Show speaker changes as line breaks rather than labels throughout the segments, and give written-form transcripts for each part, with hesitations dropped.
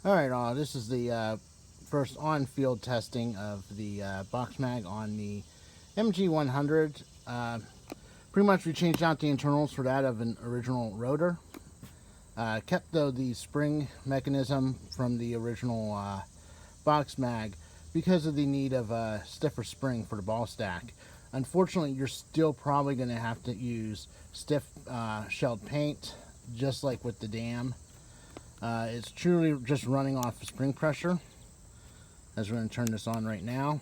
Alright, this is the first on-field testing of the box mag on the MG100. Pretty much we changed out the internals for that of an original rotor. Kept though the spring mechanism from the original box mag because of the need of a stiffer spring for the ball stack. Unfortunately, you're still probably going to have to use stiff shelled paint, just like with the dam. It's truly just running off spring pressure. As we're going to turn this on right now.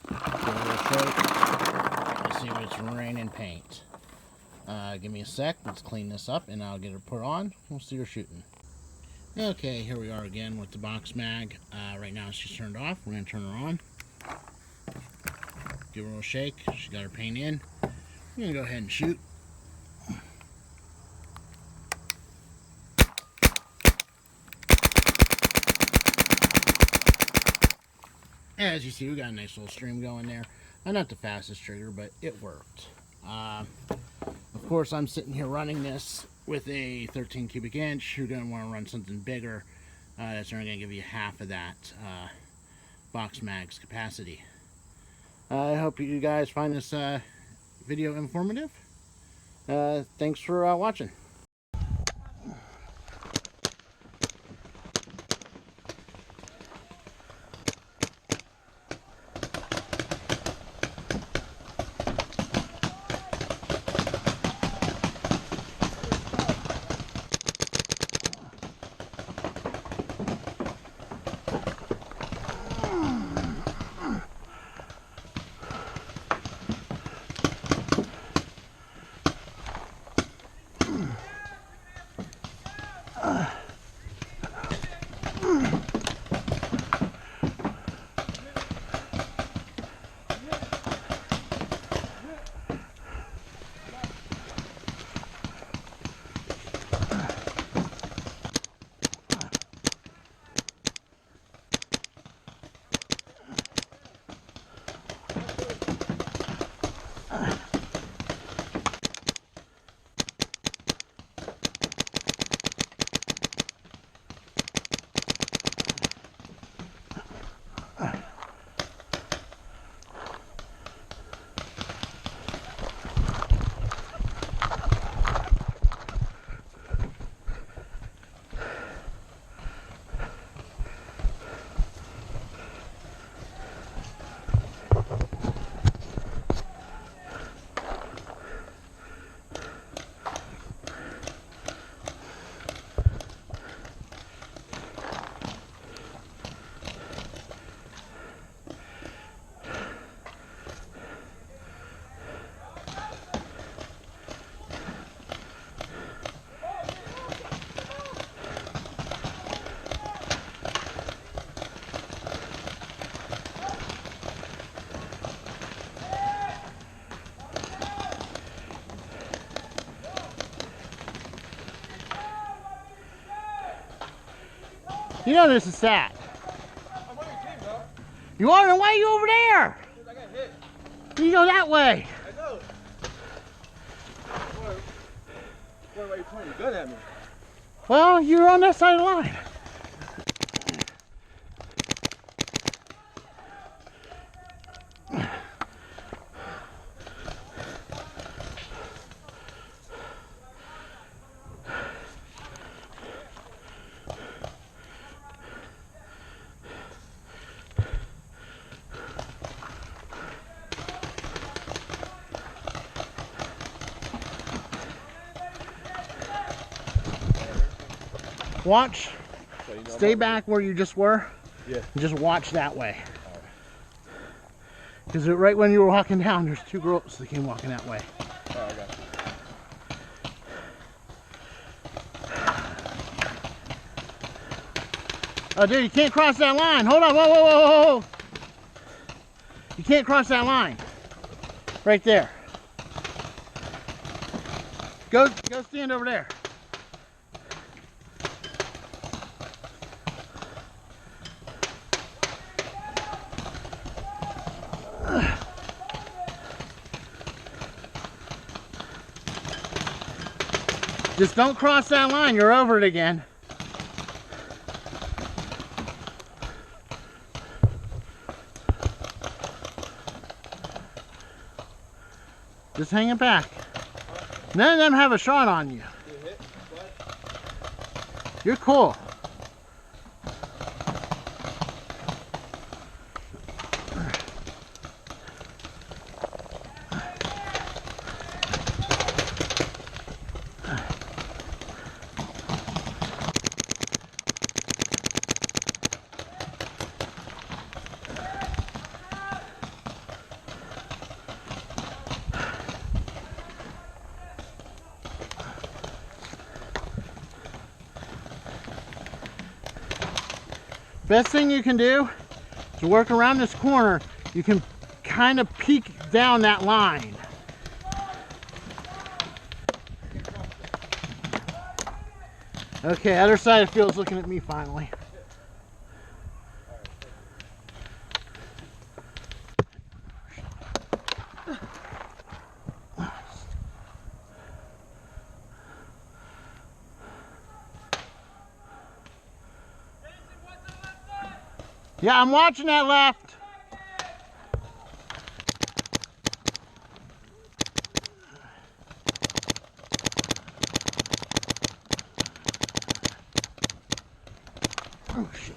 Give it a little shake. Let's see if it's raining paint. Give me a sec. Let's clean this up and I'll get it put on. We'll see her shooting. Okay, here we are again with the box mag. Right now she's turned off. We're going to turn her on. Give her a little shake. She got her paint in. We're going to go ahead and shoot. As you see, we got a nice little stream going there. Not the fastest trigger, but it worked. Of course, I'm sitting here running this with a 13 cubic inch. You're going to want to run something bigger. That's only going to give you half of that box mag's capacity. I hope you guys find this video informative. Thanks for watching. You know this is sad.
I'm on your team, bro.
You are? Then why are you over there?
Dude, I got hit.
You go that way.
I know. Why are you pointing a gun at me?
Well, you're on that side of the line. Watch.
So you know
Stay back where you just were.
Yeah.
And just watch that way. Because right when you were walking down, there's two girls that came walking that way.
Oh, I got you.
Oh, dude, you can't cross that line. Hold on. Whoa, whoa, whoa, whoa, whoa. You can't cross that line. Right there. Go stand over there. Just don't cross that line. You're over it again. Just hang it back. None of them have a shot on you. You're cool. Best thing you can do to work around this corner, you can kind of peek down that line. Okay, other side of the field's looking at me finally. Yeah, I'm watching that left. Oh, shit.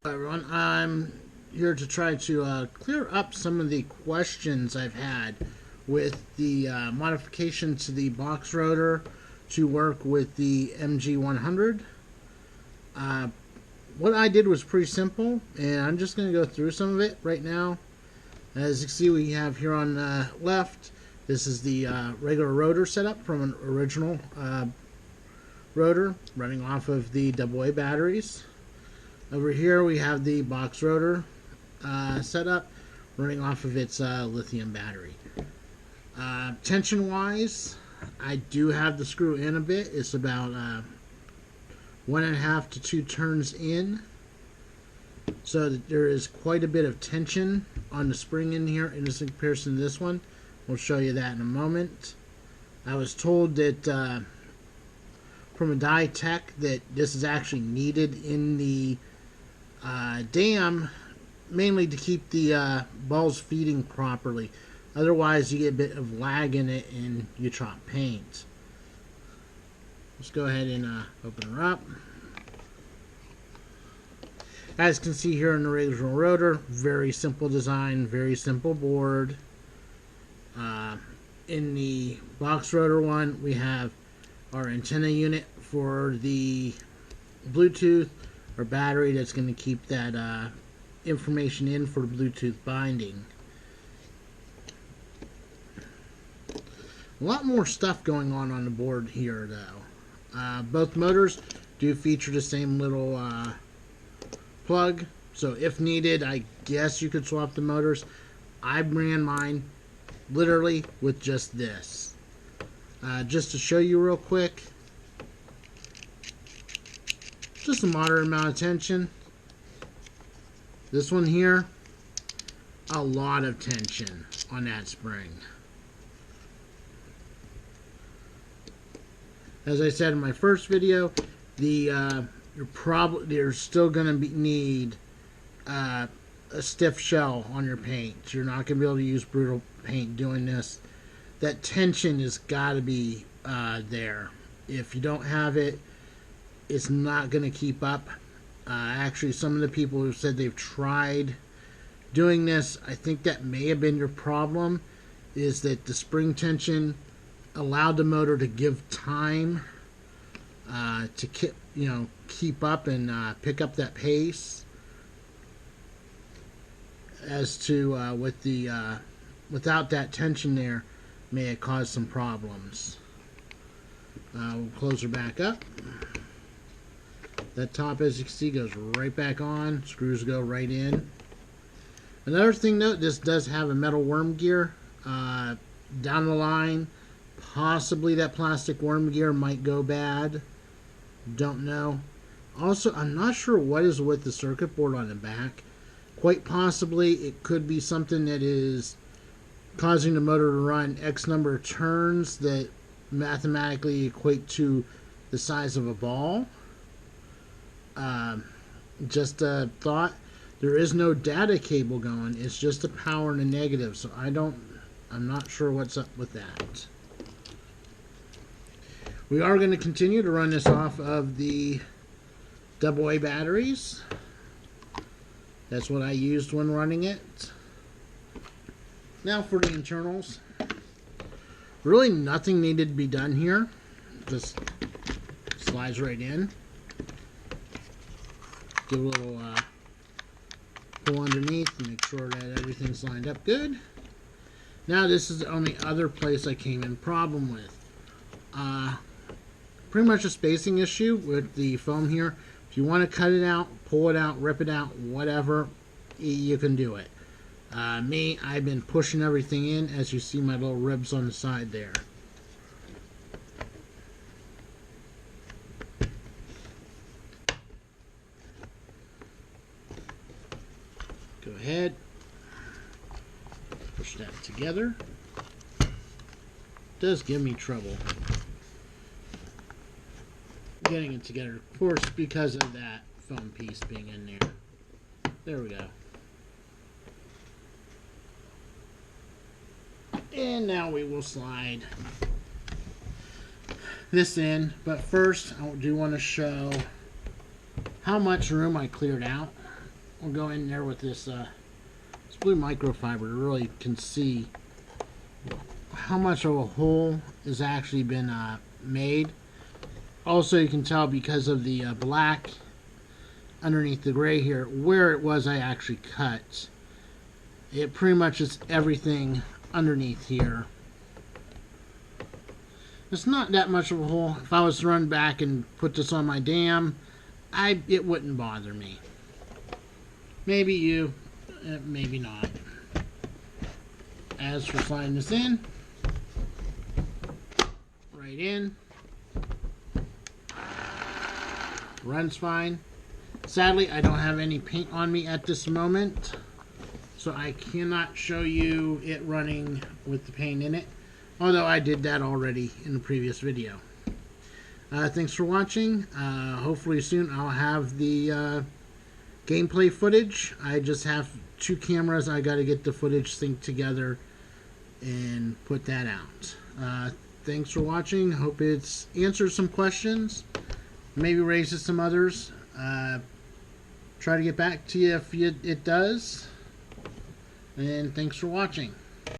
Hi everyone, I'm here to try to clear up some of the questions I've had with the modification to the box rotor to work with the MG100. What I did was pretty simple, and I'm just going to go through some of it right now. As you can see, we have here on the left, this is the regular rotor setup from an original rotor running off of the AA batteries. Over here we have the box rotor setup running off of its lithium battery. Tension wise, I do have the screw in a bit. It's about 1.5 to 2 turns in, so that there is quite a bit of tension on the spring in here in comparison to this one. We'll show you that in a moment. I was told that from a die tech that this is actually needed in the dam, mainly to keep the balls feeding properly. Otherwise you get a bit of lag in it and you chop paint. Let's go ahead and open her up. As you can see here in the original rotor, very simple design, very simple board. In the box rotor one, we have our antenna unit for the Bluetooth or battery that's going to keep that information in for Bluetooth binding. A lot more stuff going on the board here though. Both motors do feature the same little plug, so if needed, I guess you could swap the motors. I ran mine literally with just this. Just to show you real quick, just a moderate amount of tension. This one here, a lot of tension on that spring. As I said in my first video, you're still going to need a stiff shell on your paint. You're not going to be able to use brittle paint doing this. That tension has got to be there. If you don't have it, it's not going to keep up. Actually, some of the people who said they've tried doing this, I think that may have been your problem, is that the spring tension allowed the motor to give time to keep up and pick up that pace. As to with the without that tension there, may have caused some problems. We'll close her back up. That top, as you can see, goes right back on. Screws go right in. Another thing, note, this does have a metal worm gear Down the line, possibly that plastic worm gear might go bad. Don't know. Also, I'm not sure what is with the circuit board on the back. Quite possibly it could be something that is causing the motor to run X number of turns that mathematically equate to the size of a ball. Just a thought. There is no data cable going. It's just a power and a negative. So I'm not sure what's up with that. We are going to continue to run this off of the AA batteries. That's what I used when running it. Now for the internals. Really nothing needed to be done here. Just slides right in. Give a little pull underneath and make sure that everything's lined up good. Now this is the only other place I came in problem with. Pretty much a spacing issue with the foam here. If you want to cut it out, pull it out, rip it out, whatever, you can do it. Me, I've been pushing everything in, as you see my little ribs on the side there. Go ahead, push that together. Does give me trouble getting it together, of course, because of that foam piece being in there. There we go. And now we will slide this in, but first I do want to show how much room I cleared out. We'll go in there with this blue microfiber to really can see how much of a hole has actually been made. Also, you can tell because of the black underneath the gray here, where it was I actually cut. It pretty much is everything underneath here. It's not that much of a hole. If I was to run back and put this on my dam, it wouldn't bother me. Maybe you, maybe not. As for sliding this in, right in. Runs fine. Sadly, I don't have any paint on me at this moment, so I cannot show you it running with the paint in it, although I did that already in the previous video. Thanks for watching. Hopefully soon I'll have the gameplay footage. I just have 2 cameras. I got to get the footage synced together and put that out. Thanks for watching. Hope it's answered some questions, maybe raises some others. Try to get back to you if it does. And thanks for watching.